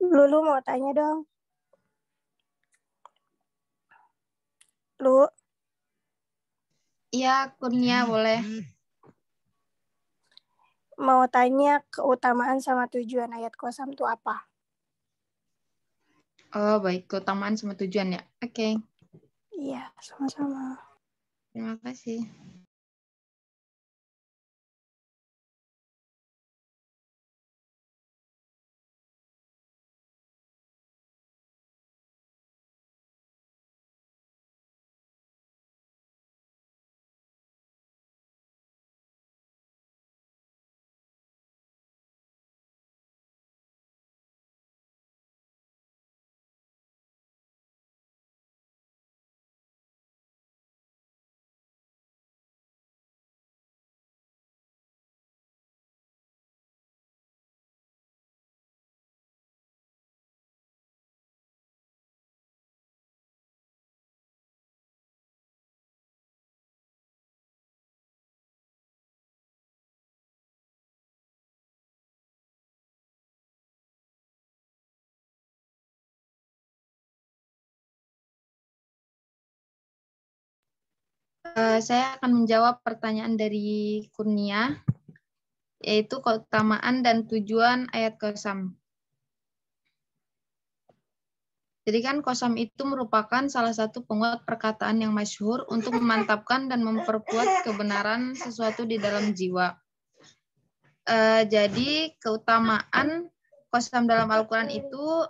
Lulu mau tanya dong. Lu. Iya, Kurnia boleh. Mau tanya keutamaan sama tujuan ayat qasam itu apa? Oh, baik. Keutamaan sama tujuan ya. Oke. Iya, sama-sama. Terima kasih. Saya akan menjawab pertanyaan dari Kurnia, yaitu keutamaan dan tujuan ayat qasam. Jadi kan qasam itu merupakan salah satu penguat perkataan yang masyhur untuk memantapkan dan memperkuat kebenaran sesuatu di dalam jiwa. Jadi keutamaan qasam dalam Al-Quran itu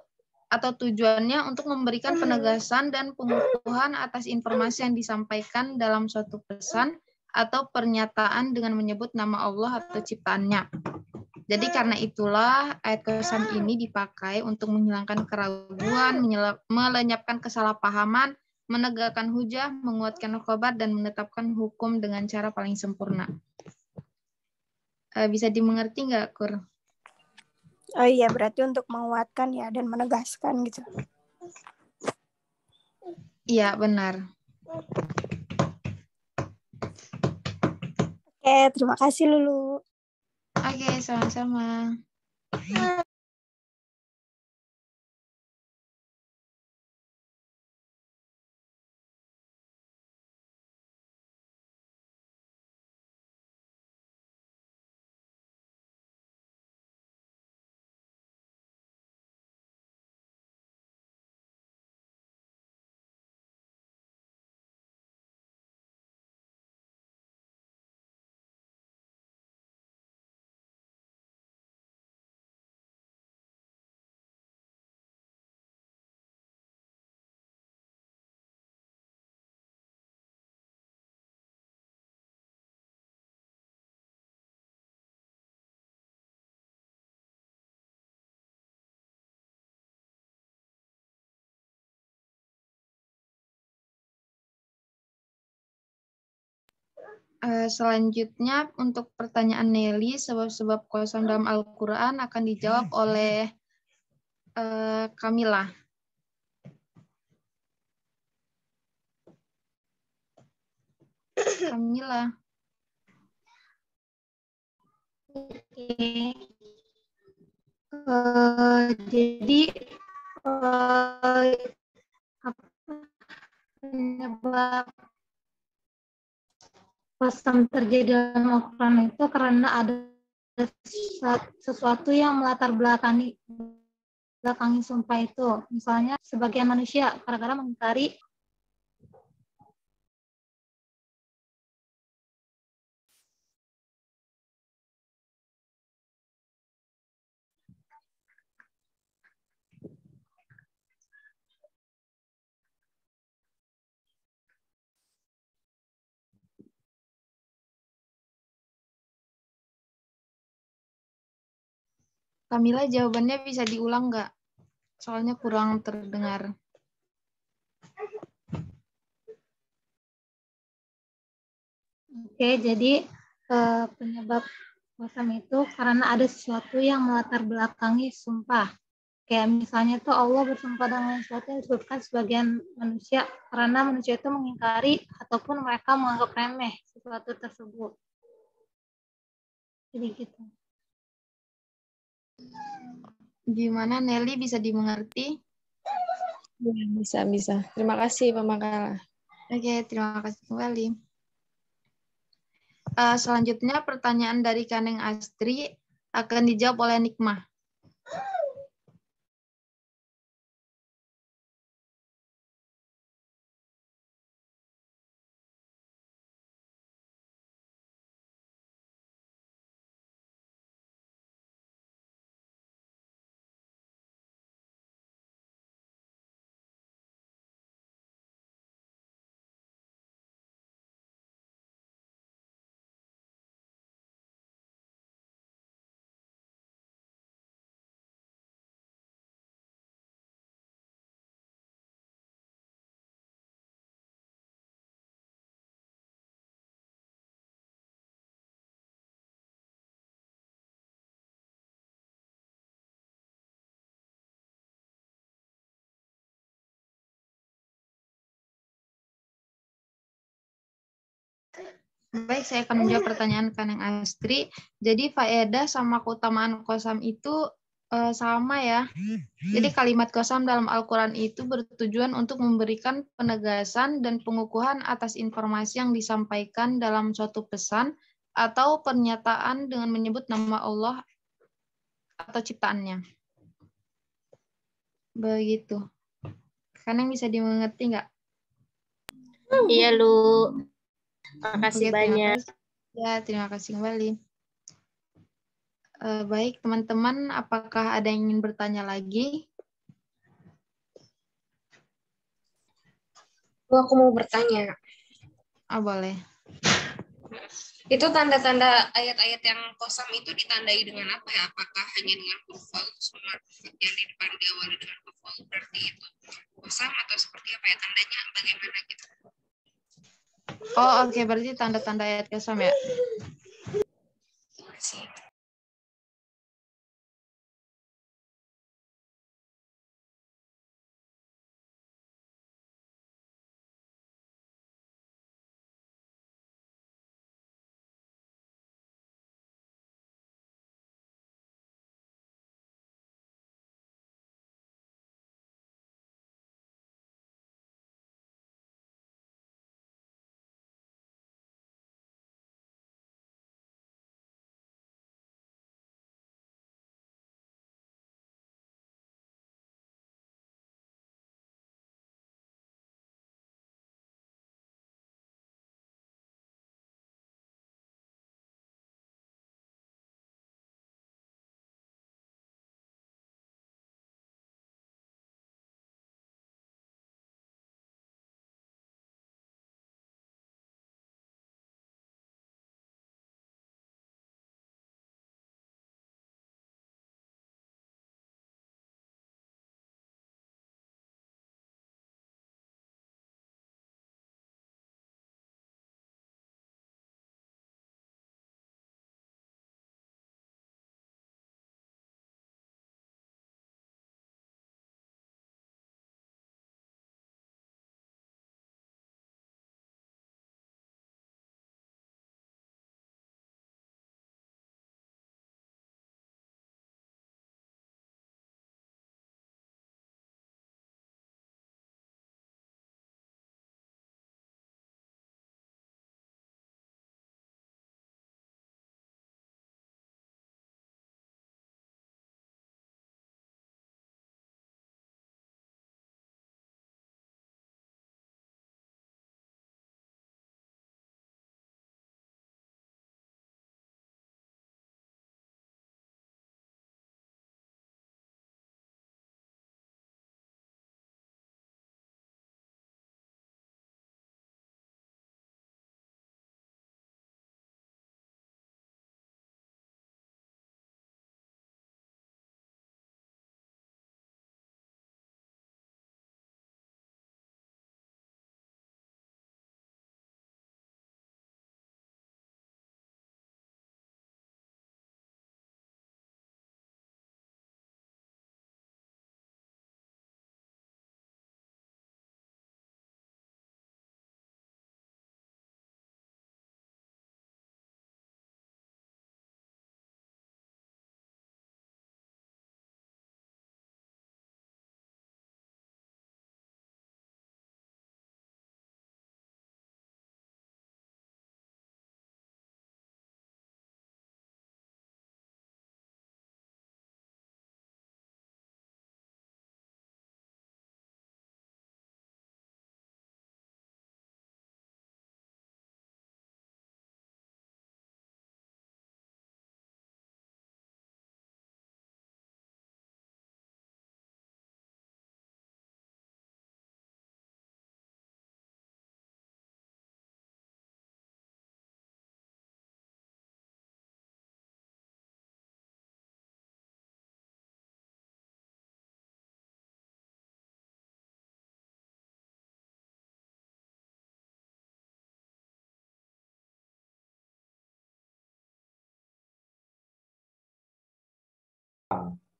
atau tujuannya untuk memberikan penegasan dan pengukuhan atas informasi yang disampaikan dalam suatu pesan atau pernyataan dengan menyebut nama Allah atau ciptaannya. Jadi karena itulah ayat qasam ini dipakai untuk menghilangkan keraguan, melenyapkan kesalahpahaman, menegakkan hujah, menguatkan khobar, dan menetapkan hukum dengan cara paling sempurna. Bisa dimengerti nggak, Kur? Oh iya, berarti untuk menguatkan ya dan menegaskan gitu. Iya, benar. Oke, terima kasih Lulu. Oke, sama-sama. Selanjutnya untuk pertanyaan Nelly, sebab-sebab qasam dalam Al-Quran akan dijawab oleh Kamila. Kamila. Oke. Jadi penyebab qasam terjadi dalam Al-Quran itu karena ada sesuatu yang melatar belakangi sumpah itu. Misalnya sebagian manusia kadang-kadang mengingkari Kamila, jawabannya bisa diulang nggak? Soalnya kurang terdengar. Oke, jadi penyebab qasam itu karena ada sesuatu yang melatar belakangi sumpah. Kayak misalnya tuh Allah bersumpah dengan sesuatu yang disebutkan sebagian manusia karena manusia itu mengingkari ataupun mereka menganggap remeh sesuatu tersebut. Jadi gitu. Gimana Nelly, bisa dimengerti? Ya, bisa. Terima kasih, Pak Makala. Oke, terima kasih kembali. Selanjutnya pertanyaan dari Kaneng Astri akan dijawab oleh Nikmah. Baik, saya akan menjawab pertanyaan Kaneng Astri. Jadi faedah sama keutamaan qasam itu sama ya. Jadi kalimat qasam dalam Al-Quran itu bertujuan untuk memberikan penegasan dan pengukuhan atas informasi yang disampaikan dalam suatu pesan atau pernyataan dengan menyebut nama Allah atau ciptaannya. Begitu. Kaneng bisa dimengerti nggak? Iya, Lu. Makasih Oke, banyak. Ya, terima kasih kembali. Baik, teman-teman, apakah ada yang ingin bertanya lagi? Aku mau bertanya. Boleh. Itu tanda-tanda ayat-ayat yang kosam itu ditandai dengan apa ya? Apakah hanya dengan huruf waw sama yang di depan diawali dengan huruf waw berarti itu kosam atau seperti apa ya tandanya? Bagaimana gitu? Oh, oke. Berarti tanda-tanda ayat qasam ya? Terima kasih.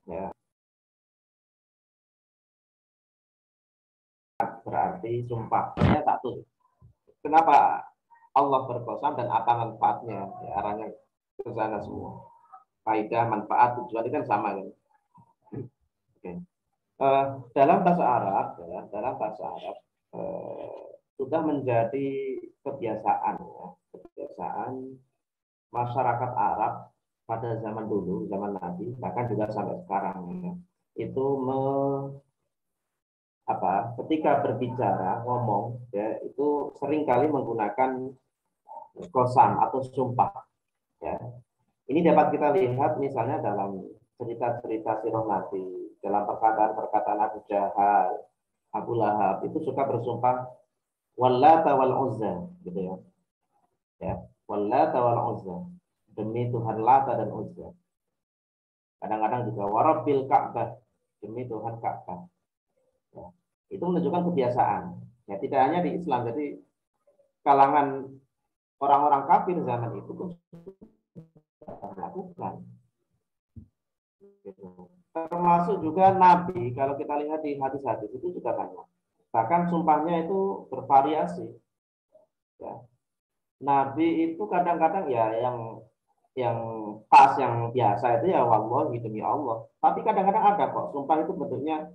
ya. Berarti sumpahnya satu. Kenapa Allah berqasam dan apa manfaatnya? Ya, arahnya ke sana semua. Faedah, manfaat, tujuan itu kan sama kan. Oke. Dalam bahasa Arab, ya, dalam bahasa Arab sudah menjadi kebiasaan, ya, kebiasaan masyarakat Arab pada zaman dulu, zaman Nabi, bahkan juga sampai sekarang, ya, itu ketika berbicara, ngomong, ya, itu seringkali menggunakan qasam atau sumpah. Ya. Ini dapat kita lihat misalnya dalam cerita-cerita sirah Nabi, dalam perkataan-perkataan Abu Jahal, Abu Lahab, itu suka bersumpah Wallata wal Uzza, gitu ya. Ya, Wallata wal Uzza, demi Tuhan Lata dan Uzza. Kadang-kadang juga Warabbil Ka'bah, demi Tuhan Ka'bah. Ya. Itu menunjukkan kebiasaan. Ya, tidak hanya di Islam, jadi kalangan orang-orang kafir zaman itu pun melakukan. Gitu. Termasuk juga Nabi, kalau kita lihat di hadis-hadis itu juga banyak. Bahkan sumpahnya itu bervariasi. Ya. Nabi itu kadang-kadang ya yang pas, yang biasa itu ya wallahi demi Allah. Tapi kadang-kadang ada kok sumpah itu bentuknya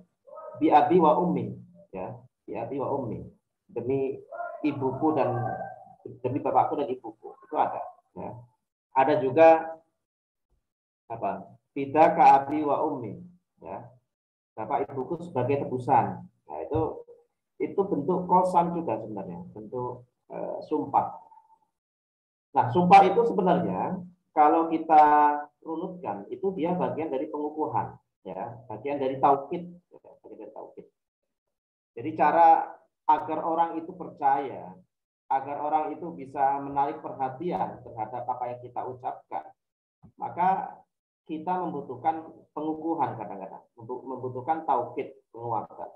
bi abi wa ummi, ya, bi abi wa ummi, demi ibuku dan demi bapakku dan ibuku, itu ada. Ya. Ada juga bida ka abi wa ummi, ya, bapak ibuku sebagai tebusan. Nah, itu bentuk qasam juga sebenarnya, bentuk sumpah. Nah, sumpah itu sebenarnya kalau kita runutkan itu dia bagian dari pengukuhan, ya, bagian dari taukid, ya, bagian dari taukid. Jadi cara agar orang itu percaya, agar orang itu bisa menarik perhatian terhadap apa yang kita ucapkan, maka kita membutuhkan pengukuhan kadang-kadang, membutuhkan taukid, penguatan.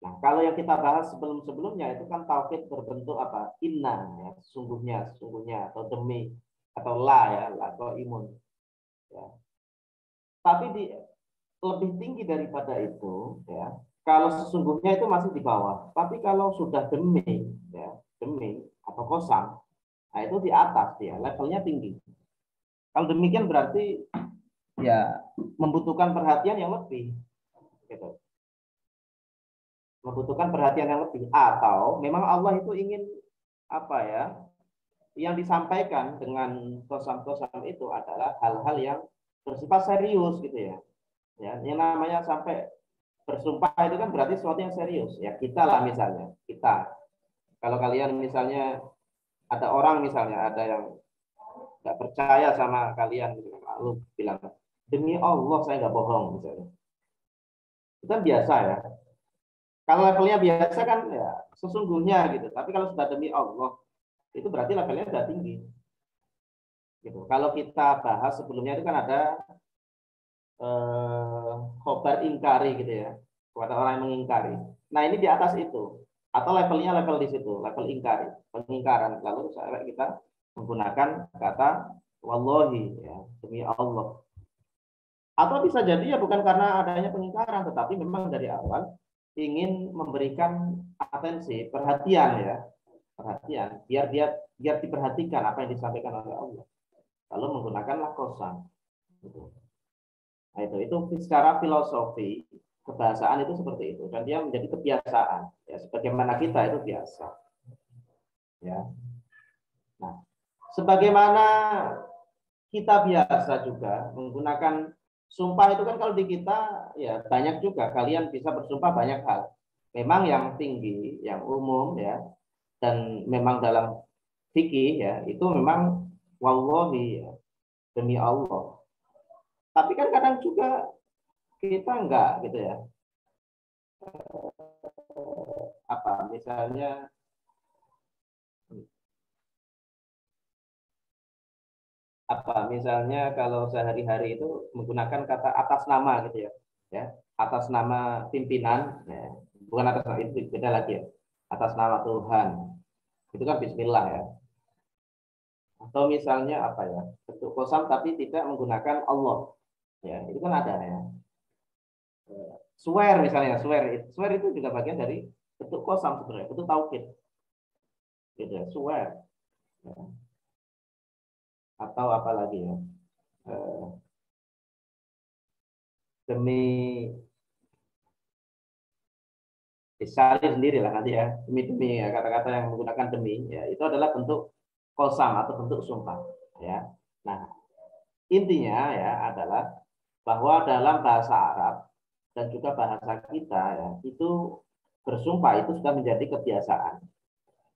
Nah, kalau yang kita bahas sebelum-sebelumnya itu kan taukid berbentuk apa? Inna, ya, sungguhnya, atau demi, atau la, ya, la, atau imun. Ya. Tapi lebih tinggi daripada itu, ya, kalau sesungguhnya itu masih di bawah. Tapi kalau sudah demi, ya, demi atau qasam, nah itu di atas, ya, levelnya tinggi. Kalau demikian berarti ya membutuhkan perhatian yang lebih, gitu. Membutuhkan perhatian yang lebih, atau memang Allah itu ingin yang disampaikan dengan qasam-qasam itu adalah hal-hal yang bersifat serius, gitu ya. Ya, yang namanya sampai bersumpah itu kan berarti sesuatu yang serius. Ya, kita lah misalnya, kita. Kalau kalian misalnya ada orang misalnya ada yang nggak percaya sama kalian, lalu bilang demi Allah saya nggak bohong misalnya. Itu kan biasa ya. Kalau levelnya biasa kan ya sesungguhnya gitu. Tapi kalau sudah demi Allah itu berarti levelnya sudah tinggi. Gitu. Kalau kita bahas sebelumnya itu kan ada khobar ingkari gitu ya. Kepada orang yang mengingkari. Nah ini di atas itu. Atau levelnya level di situ, level ingkari, pengingkaran. Lalu kita menggunakan kata wallahi, ya, demi Allah. Atau bisa jadi ya bukan karena adanya pengingkaran, tetapi memang dari awal ingin memberikan atensi, perhatian, ya, perhatian, biar diperhatikan apa yang disampaikan oleh Allah. Lalu menggunakanlah qasam. Nah, itu secara filosofi kebahasaan itu seperti itu, dan dia menjadi kebiasaan, ya, sebagaimana kita itu biasa, ya. Nah, sebagaimana kita biasa juga menggunakan sumpah itu kan kalau di kita ya banyak juga, kalian bisa bersumpah banyak hal. Memang yang tinggi, yang umum, ya, dan memang dalam fikih, ya, itu memang wallahi, ya, demi Allah. Tapi kan kadang juga kita enggak gitu ya. Misalnya kalau sehari-hari itu menggunakan kata atas nama gitu ya. Ya, atas nama pimpinan, ya. Bukan atas nama itu beda lagi ya. Atas nama Tuhan. Itu kan bismillah ya. Atau misalnya bentuk qasam tapi tidak menggunakan Allah. Ya, itu kan ada ya. Swear misalnya, swear itu juga bagian dari bentuk qasam sebenarnya, bentuk taukid. Gitu ya, swear. Ya. Atau apa lagi ya? Demi dicari sendiri lah nanti ya, demi ya, kata-kata yang menggunakan demi ya, itu adalah bentuk qasam atau bentuk sumpah ya. Nah, intinya ya adalah bahwa dalam bahasa Arab dan juga bahasa kita ya, itu bersumpah itu sudah menjadi kebiasaan.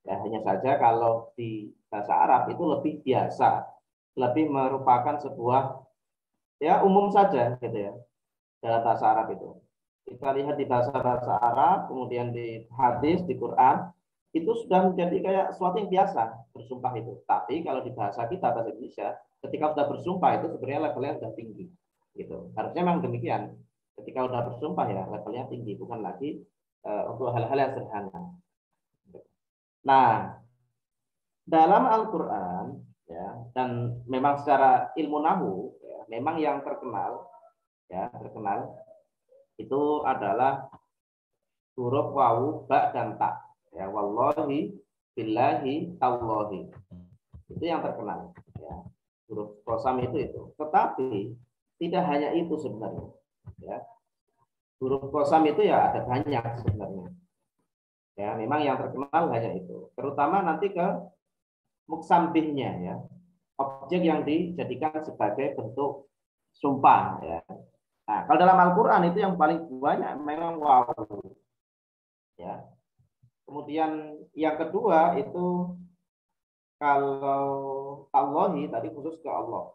Ya, hanya saja kalau di bahasa Arab itu lebih biasa, lebih merupakan sebuah ya umum saja gitu ya dalam bahasa Arab itu. Kita lihat di bahasa-bahasa Arab, kemudian di hadis, di Quran, itu sudah menjadi kayak sesuatu yang biasa bersumpah itu. Tapi kalau di bahasa kita, bahasa Indonesia, ketika sudah bersumpah itu sebenarnya levelnya sudah tinggi. Gitu. Harusnya memang demikian. Ketika sudah bersumpah ya levelnya tinggi, bukan lagi untuk hal-hal yang sederhana. Nah, dalam Al-Quran ya, dan memang secara ilmu nahu, ya, memang yang terkenal itu adalah huruf wawu, ba, dan ta. Ya, wallahi, billahi, tallahi. Itu yang terkenal. Ya. Huruf qasam itu. Tetapi tidak hanya itu sebenarnya. Ya. Huruf qasam itu ya ada banyak sebenarnya. Ya, memang yang terkenal hanya itu. Terutama nanti ke muksambihnya ya. Objek yang dijadikan sebagai bentuk sumpah ya. Nah, kalau dalam Al-Quran itu yang paling banyak memang wawu. Ya. Kemudian yang kedua itu kalau Allahi tadi khusus ke Allah.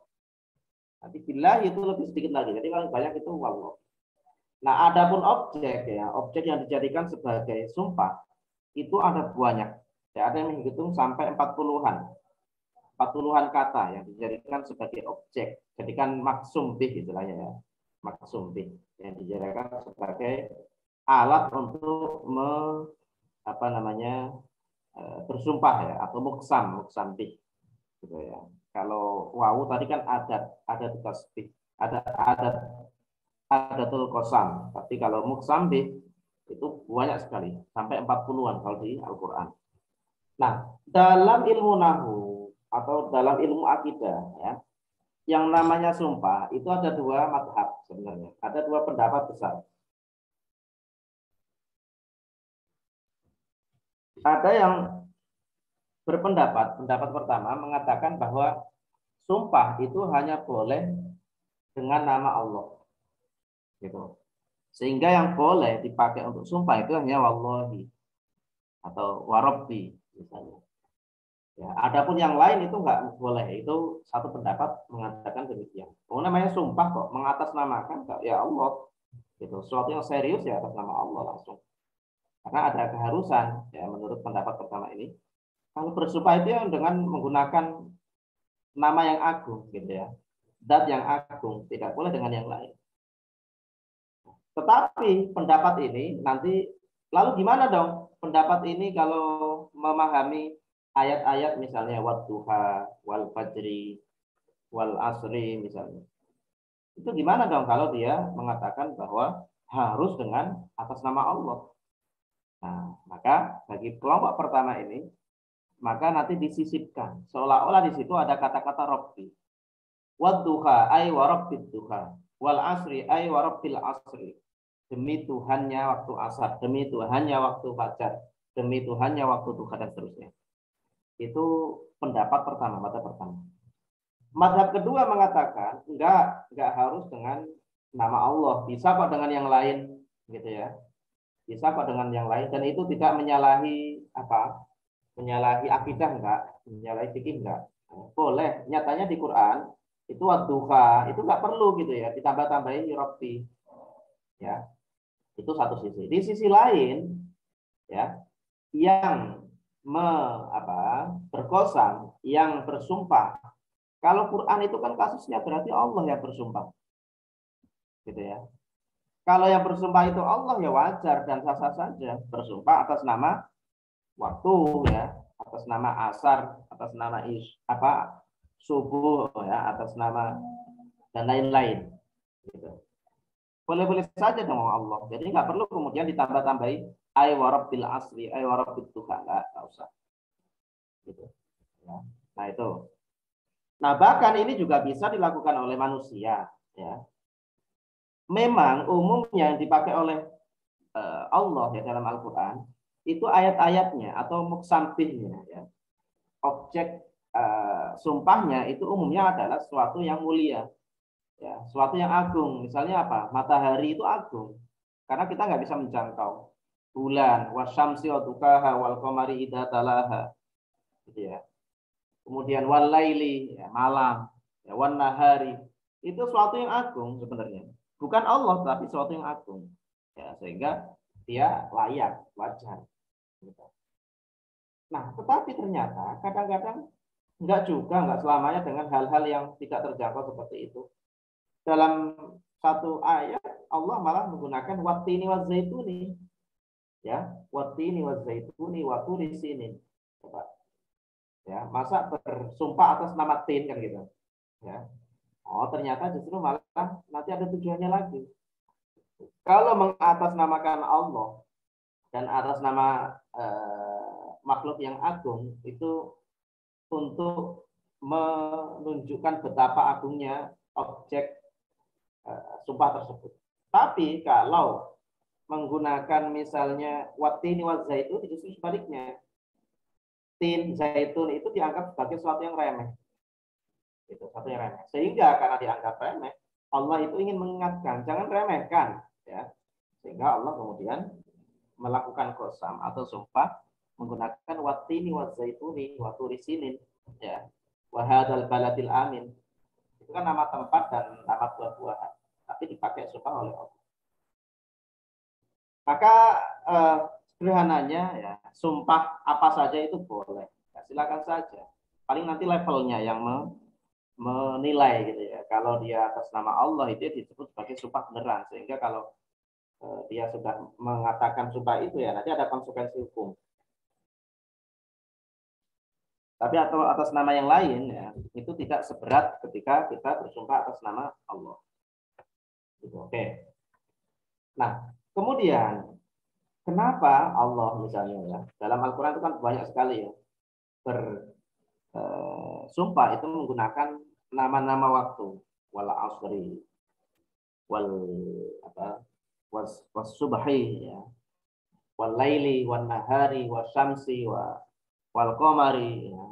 Nanti bila itu lebih sedikit lagi. Jadi paling banyak itu wallah. Nah, adapun objek ya, objek yang dijadikan sebagai sumpah itu ada banyak. Ya, ada yang menghitung sampai 40-an. 40-an kata yang dijadikan sebagai objek. Jadikan maksum bih istilahnya ya. Maksum bih yang dijadikan sebagai alat untuk bersumpah ya, atau muksam bih gitu ya. Kalau wawu tadi kan ada tasbih, ada adatul qasam, tapi kalau muksam bih itu banyak sekali sampai 40-an kalau di Al-Qur'an. Nah, dalam ilmu nahu atau dalam ilmu akidah ya, yang namanya sumpah itu ada dua madhab sebenarnya. Ada dua pendapat besar. Ada yang pendapat pertama mengatakan bahwa sumpah itu hanya boleh dengan nama Allah. Gitu. Sehingga yang boleh dipakai untuk sumpah itu hanya wallahi atau warabbi misalnya. Ya, adapun yang lain itu nggak boleh. Itu satu pendapat mengatakan demikian. Oh, namanya sumpah kok mengatasnamakan ya Allah. Itu sesuatu yang serius ya atas nama Allah langsung. Karena ada keharusan ya menurut pendapat pertama ini. Kalau bersumpah itu yang dengan menggunakan nama yang agung gitu ya. Zat yang agung, tidak boleh dengan yang lain. Tetapi pendapat ini nanti lalu gimana dong? Pendapat ini kalau memahami ayat-ayat misalnya wadduha, wal fajri, wal asri misalnya. Itu gimana dong kalau dia mengatakan bahwa harus dengan atas nama Allah? Nah, maka bagi kelompok pertama ini, maka nanti disisipkan. Seolah-olah di situ ada kata-kata Rabbi. Wadduha ay wa rabbid duha. Wal asri ay wa rabbil asri. Demi Tuhannya waktu asar, demi Tuhannya waktu fajar, demi Tuhannya waktu duha dan seterusnya. Itu pendapat pertama, madhab pertama. Madhab kedua mengatakan enggak harus dengan nama Allah, bisa kok dengan yang lain, gitu ya. Bisa kok dengan yang lain dan itu tidak menyalahi menyalahi akidah enggak, menyalahi fikih enggak. Boleh. Nyatanya di Quran itu wadduha itu enggak perlu gitu ya, ditambah-tambahin Rabbi. Ya. Itu satu sisi. Di sisi lain ya, yang berqasam, yang bersumpah. Kalau Quran itu kan kasusnya berarti Allah yang bersumpah. Gitu ya. Kalau yang bersumpah itu Allah ya wajar dan sah-sah saja bersumpah atas nama waktu ya, atas nama asar, atas nama subuh ya, atas nama dan lain-lain. Gitu. Boleh-boleh saja dong Allah. Jadi nggak perlu kemudian ditambah-tambahi ay wa rabbil asri, ay wa rabbit duha, nggak usah. Gitu. Ya. Nah itu. Nah bahkan ini juga bisa dilakukan oleh manusia. Ya. Memang umumnya yang dipakai oleh Allah ya dalam Al-Quran itu ayat-ayatnya atau muksampihnya, ya. Objek sumpahnya itu umumnya adalah sesuatu yang mulia. Ya, suatu yang agung. Misalnya apa? Matahari itu agung. Karena kita nggak bisa menjangkau. Bulan, wasyamsi wa dukaha wal qamari idza talaha. Gitu ya. Kemudian wal laili, ya, malam, ya, wan nahari. Itu suatu yang agung sebenarnya. Bukan Allah, tapi suatu yang agung. Ya, sehingga dia layak, wajar. Gitu. Nah, tetapi ternyata kadang-kadang nggak selamanya dengan hal-hal yang tidak terjangkau seperti itu. Dalam satu ayat Allah malah menggunakan wattini wazaituni, ya, wattini wazaituni wa turi sinin. Ya, masa bersumpah atas nama tin kan gitu, ya. Oh, ternyata justru malah nanti ada tujuannya lagi. Kalau mengatasnamakan Allah dan atas nama makhluk yang agung itu untuk menunjukkan betapa agungnya objek sumpah tersebut. Tapi kalau menggunakan misalnya wattini wa zaitun, justru sebaliknya. Tin, zaitun itu dianggap sebagai sesuatu yang remeh. Itu sesuatu yang remeh. Sehingga karena dianggap remeh, Allah itu ingin mengingatkan, jangan remehkan, ya. Sehingga Allah kemudian melakukan qasam atau sumpah menggunakan wattini wa zaituni wa turi sinin, ya. Wa hadzal baladil amin. Itu kan nama tempat dan nama buah-buahan, tapi dipakai sumpah oleh Allah. Maka sederhananya ya, sumpah apa saja itu boleh. Ya, silakan saja. Paling nanti levelnya yang menilai gitu ya. Kalau dia atas nama Allah itu disebut sebagai sumpah beneran, sehingga kalau dia sudah mengatakan sumpah itu ya nanti ada konsekuensi hukum. Tapi atau atas nama yang lain ya, itu tidak seberat ketika kita bersumpah atas nama Allah. Oke. Nah, kemudian kenapa Allah misalnya ya, dalam Al-Quran itu kan banyak sekali ya bersumpah itu menggunakan nama-nama waktu, wal asri, wal subhi ya, wal laili, wan nahari, wasyamsi, wal qamari, ya,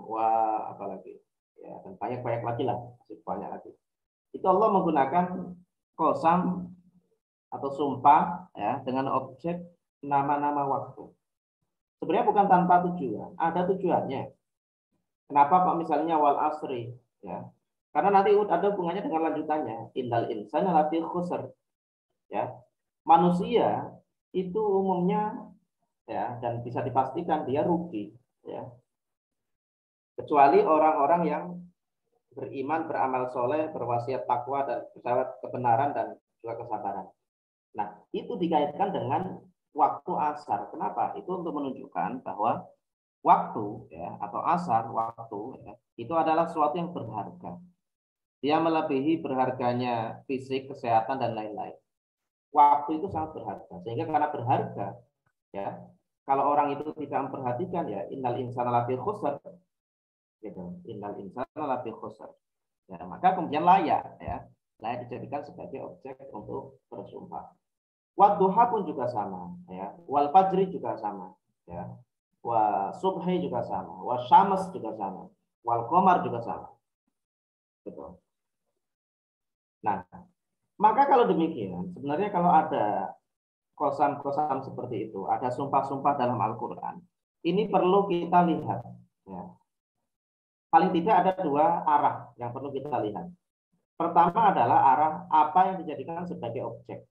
apalagi ya, dan banyak lagi lah, masih banyak lagi. Itu Allah menggunakan qasam atau sumpah ya dengan objek nama-nama waktu. Sebenarnya bukan tanpa tujuan, ada tujuannya. Kenapa Pak misalnya wal asri ya? Karena nanti ada hubungannya dengan lanjutannya, innal insana lafi khusr. Ya. Manusia itu umumnya ya dan bisa dipastikan dia rugi ya. Kecuali orang-orang yang beriman, beramal soleh, berwasiat takwa dan bersyarat kebenaran dan juga kesabaran. Nah, itu dikaitkan dengan waktu asar. Kenapa? Itu untuk menunjukkan bahwa waktu ya atau asar waktu ya, itu adalah sesuatu yang berharga. Dia melebihi berharganya fisik, kesehatan dan lain-lain. Waktu itu sangat berharga. Sehingga karena berharga ya, kalau orang itu tidak memperhatikan ya innal insana lafi khusr gitu. Innal insana lafi khusr. Ya, maka kemudian layak dijadikan sebagai objek untuk bersumpah. Wadduha pun juga sama ya. Wal fajri juga sama ya. Wa subhi juga sama, wa syams juga sama, wal qamar juga sama. Gitu. Nah, maka kalau demikian, sebenarnya kalau ada qasam-qasam seperti itu, ada sumpah-sumpah dalam Al-Qur'an, ini perlu kita lihat ya. Paling tidak ada dua arah yang perlu kita lihat. Pertama adalah arah apa yang dijadikan sebagai objek.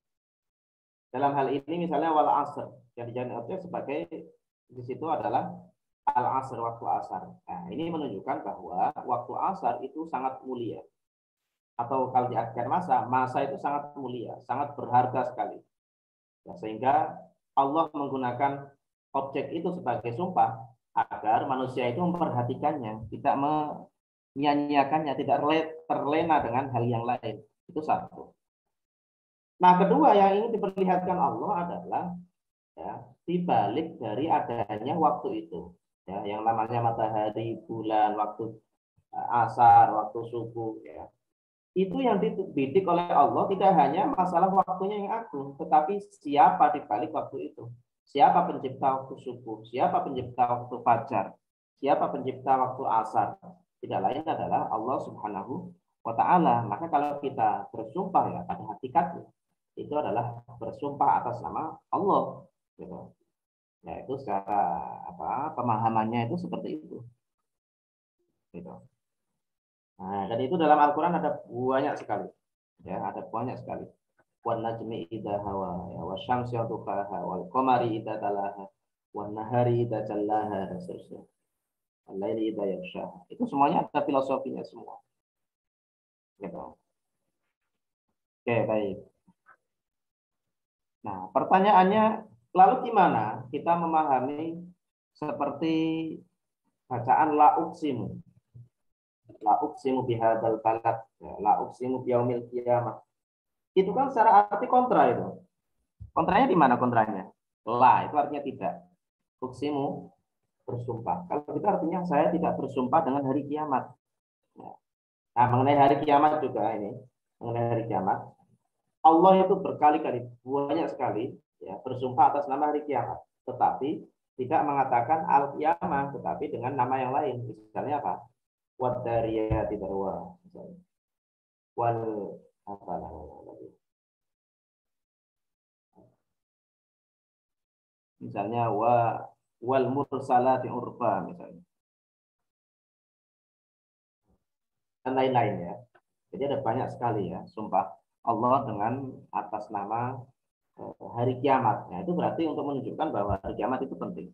Dalam hal ini misalnya wal asr yang dijadikan objek sebagai di situ adalah al-asr, waktu asar. Nah, ini menunjukkan bahwa waktu asar itu sangat mulia. Atau kalau di akhir masa itu sangat mulia, sangat berharga sekali. Ya, sehingga Allah menggunakan objek itu sebagai sumpah agar manusia itu memperhatikannya, tidak menyanyiakannya, tidak terlena dengan hal yang lain. Itu satu. Nah, kedua yang ingin diperlihatkan Allah adalah ya, dibalik dari adanya waktu itu. Ya, yang namanya matahari, bulan, waktu asar, waktu subuh. Ya. Itu yang dibidik oleh Allah tidak hanya masalah waktunya yang agung, tetapi siapa di balik waktu itu. Siapa pencipta waktu subuh, siapa pencipta waktu fajar, siapa pencipta waktu asar. Tidak lain adalah Allah Subhanahu wa Ta'ala. Maka kalau kita bersumpah ya pada hakikatnya, itu adalah bersumpah atas nama Allah. Gitu. Ya, itu secara pemahamannya itu seperti itu. Gitu. Nah, dan itu dalam Al-Quran ada banyak sekali. Ya, ada banyak sekali. Wan najmi idza hawa, ya, wasyamsi duhaha, wal qamari idza talaha, wan nahari idza jallaha, dan seterusnya. Al-laili idza yaghshaha. Itu semuanya ada filosofinya semua. Gitu. Oke, baik. Nah, pertanyaannya, lalu gimana kita memahami seperti bacaan la uqsimu? La uqsimu bihadzal balad, ya, la uqsimu biyaumil qiyamah. Itu kan secara arti kontra itu. Kontranya di mana kontranya? La itu artinya tidak. Uqsimu bersumpah. Kalau itu artinya saya tidak bersumpah dengan hari kiamat. Nah, mengenai hari kiamat juga ini, mengenai hari kiamat, Allah itu berkali-kali, banyak sekali ya, bersumpah atas nama hari kiamat. Tetapi tidak mengatakan al-qiyamah, tetapi dengan nama yang lain. Misalnya apa? Wad-dariyati darwa. Wal apa namanya lagi? Misalnya wal mursalati urfa misalnya. Dan lain-lain ya. Jadi ada banyak sekali ya sumpah Allah dengan atas nama hari kiamat. Nah, itu berarti untuk menunjukkan bahwa hari kiamat itu penting.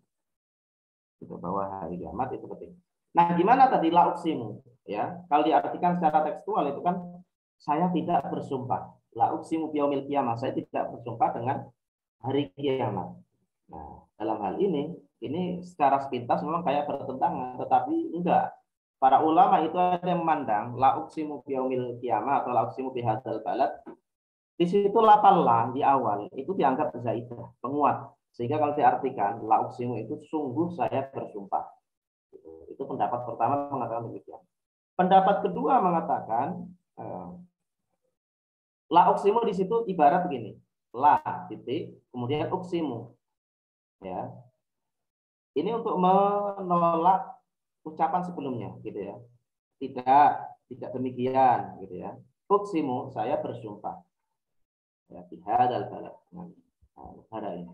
Itu bahwa hari kiamat itu penting. Nah, gimana tadi la uqsimu? Ya, kalau diartikan secara tekstual itu kan saya tidak bersumpah. La uqsimu biyaumil qiyamah. Saya tidak bersumpah dengan hari kiamat. Nah, dalam hal ini secara sepintas memang kayak bertentangan, tetapi enggak. Para ulama itu ada yang memandang la uqsimu biyaumil qiyamah atau la uqsimu bihadzal balad. Di situ lafal la di awal itu dianggap zaidah, penguat. Sehingga kalau diartikan la uqsimu itu sungguh saya bersumpah. Itu pendapat pertama mengatakan demikian. Pendapat kedua mengatakan la uqsimu di situ ibarat begini. La titik kemudian uqsimu. Ya. Ini untuk menolak ucapan sebelumnya gitu ya. Tidak demikian gitu ya. Uqsimu saya bersumpah. Ya, bihadzal balad. Negara ini.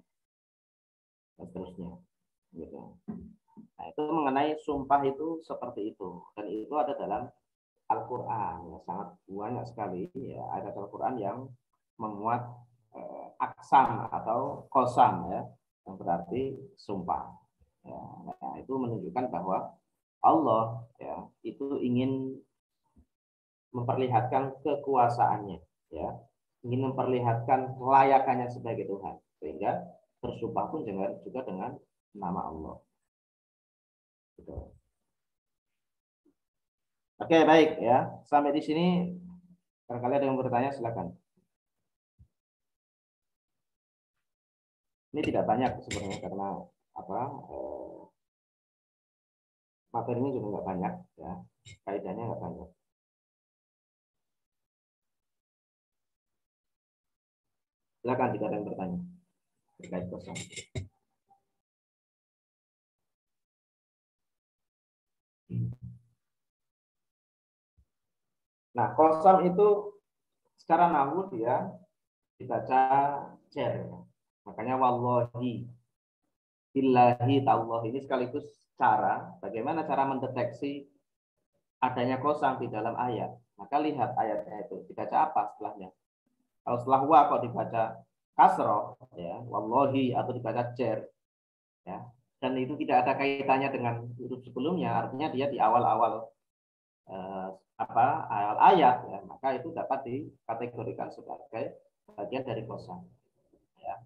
Dan seterusnya gitu. Nah, itu mengenai sumpah itu seperti itu. Dan itu ada dalam Al-Qur'an ya, sangat banyak sekali ya ayat Al-Qur'an yang memuat aksam atau qasam ya, yang berarti sumpah. Ya, nah, itu menunjukkan bahwa Allah ya itu ingin memperlihatkan kekuasaannya ya, ingin memperlihatkan kelayakannya sebagai Tuhan, sehingga bersumpah pun juga dengan nama Allah. Gitu. Oke, baik ya. Sampai di sini barangkali ada yang bertanya, silakan. Ini tidak banyak sebenarnya karena materinya juga nggak banyak ya, kaidahnya nggak banyak. Silakan jika ada yang bertanya terkait qasam. Nah, qasam itu secara nahwu dia dibaca jar. Makanya wallahi, billahi ta'allah, ini sekaligus cara bagaimana cara mendeteksi adanya qasam di dalam ayat. Maka lihat ayatnya itu dibaca apa setelahnya. Kalau setelah wa kok dibaca kasroh ya, wallahi, atau dibaca jar ya, dan itu tidak ada kaitannya dengan huruf sebelumnya, artinya dia di awal-awal awal ayat ya, maka itu dapat dikategorikan sebagai bagian dari qasam ya.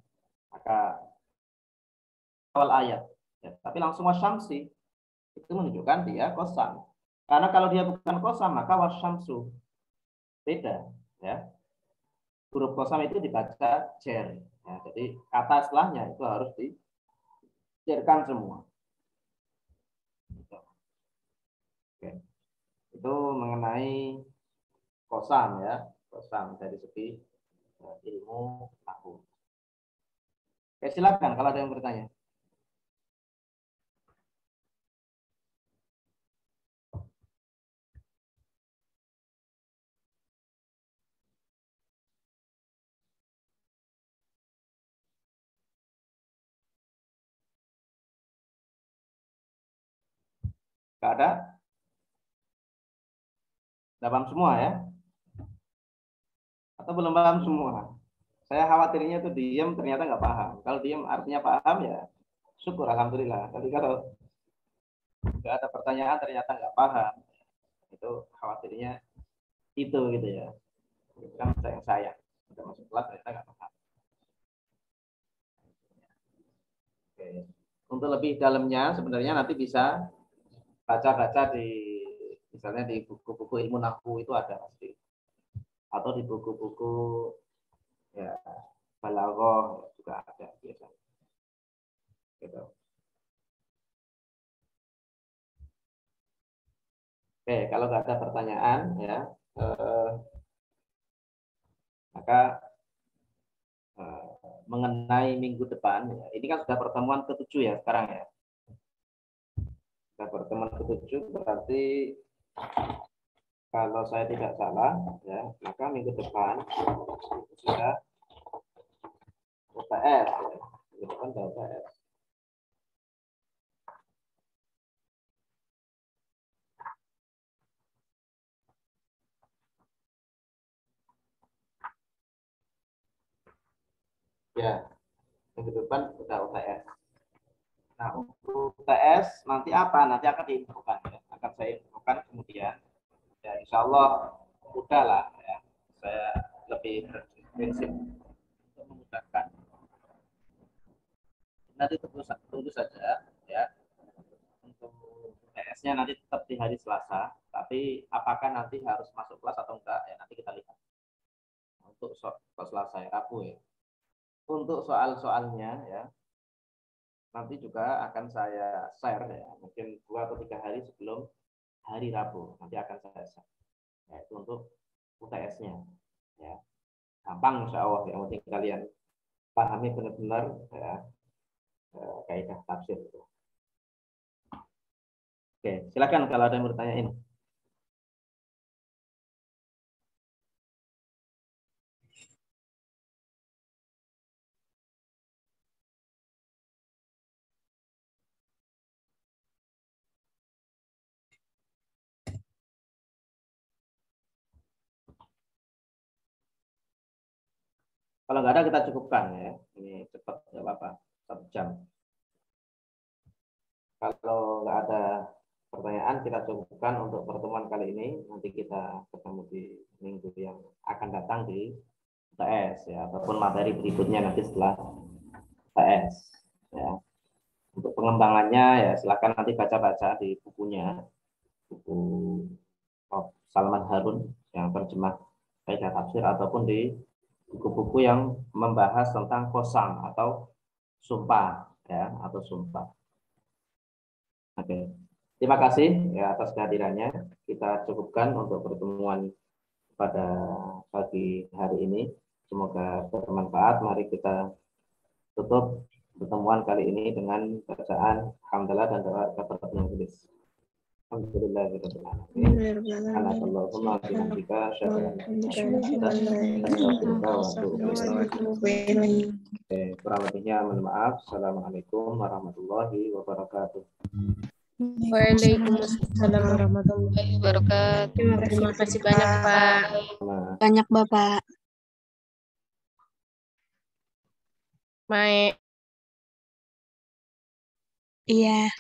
Maka awal ayat ya, tapi langsung wasyamsi itu menunjukkan dia qasam. Karena kalau dia bukan qasam maka wasyamsu beda ya. huruf kosam itu dibaca jer. Ya, jadi kata setelahnya itu harus dijerkan semua. Oke. Itu mengenai kosam ya, kosam dari segi ilmu nahwu. Oke, silakan kalau ada yang bertanya. Nggak ada? Udah paham semua ya? Atau belum paham semua? Saya khawatirnya tuh diem ternyata nggak paham. Kalau diem artinya paham ya syukur alhamdulillah. Tapi kalau nggak ada pertanyaan ternyata nggak paham, itu khawatirnya itu gitu ya. Itu kan sayang. Udah masuk kelas ternyata nggak paham. Oke. Untuk lebih dalamnya sebenarnya nanti bisa baca-baca di misalnya di buku-buku ilmu nahwu itu ada pasti, atau di buku-buku ya balaghah juga ada biasanya. Gitu. Oke, kalau nggak ada pertanyaan ya, maka mengenai minggu depan, ya, ini kan sudah pertemuan ke-7 ya sekarang ya. Sudah pertemuan ke-7 berarti kalau saya tidak salah, ya, maka minggu depan itu sudah UTS. Ya. Minggu depan sudah UTS. Ya, minggu depan sudah UTS. Nah, untuk UTS nanti apa? Nanti akan diinfokan. Ya. Akan saya infokan kemudian. Ya, insya Allah mudah lah. Ya. Saya lebih berprinsip untuk memudahkan. Nanti tunggu saja ya, untuk UTS-nya nanti tetap di hari Selasa, tapi apakah nanti harus masuk kelas atau enggak ya nanti kita lihat. Untuk Selasa ya, Rabu ya. Untuk soal-soalnya ya nanti juga akan saya share ya, mungkin 2 atau 3 hari sebelum hari Rabu nanti akan saya share. Ya, itu untuk UTS-nya ya. Gampang insya Allah, yang penting kalian pahami benar-benar ya, kaidah tafsir itu. Oke, silakan kalau ada yang bertanyain. Kalau nggak ada kita cukupkan ya. Ini cepat nggak apa-apa, 1 jam. Kalau nggak ada pertanyaan kita cukupkan untuk pertemuan kali ini. Nanti kita ketemu di minggu yang akan datang di UTS ya, ataupun materi berikutnya nanti setelah UTS ya. Untuk pengembangannya ya silakan nanti baca-baca di bukunya, buku Salman Harun yang terjemah kaidah tafsir, ataupun di buku-buku yang membahas tentang kosam atau sumpah ya, atau sumpah. Oke. Terima kasih ya atas kehadirannya. Kita cukupkan untuk pertemuan pada pagi hari ini. Semoga bermanfaat. Mari kita tutup pertemuan kali ini dengan bacaan hamdalah dan doa kafaratul majelis. Alhamdulillahirabbil alamin. Allahumma bihamdika asyhadu kurang lebihnya mohon maaf. Assalamualaikum warahmatullahi wabarakatuh. Waalaikumsalam warahmatullahi wabarakatuh. Terima kasih banyak, Pak. Banyak Bapak. Mai. Iya.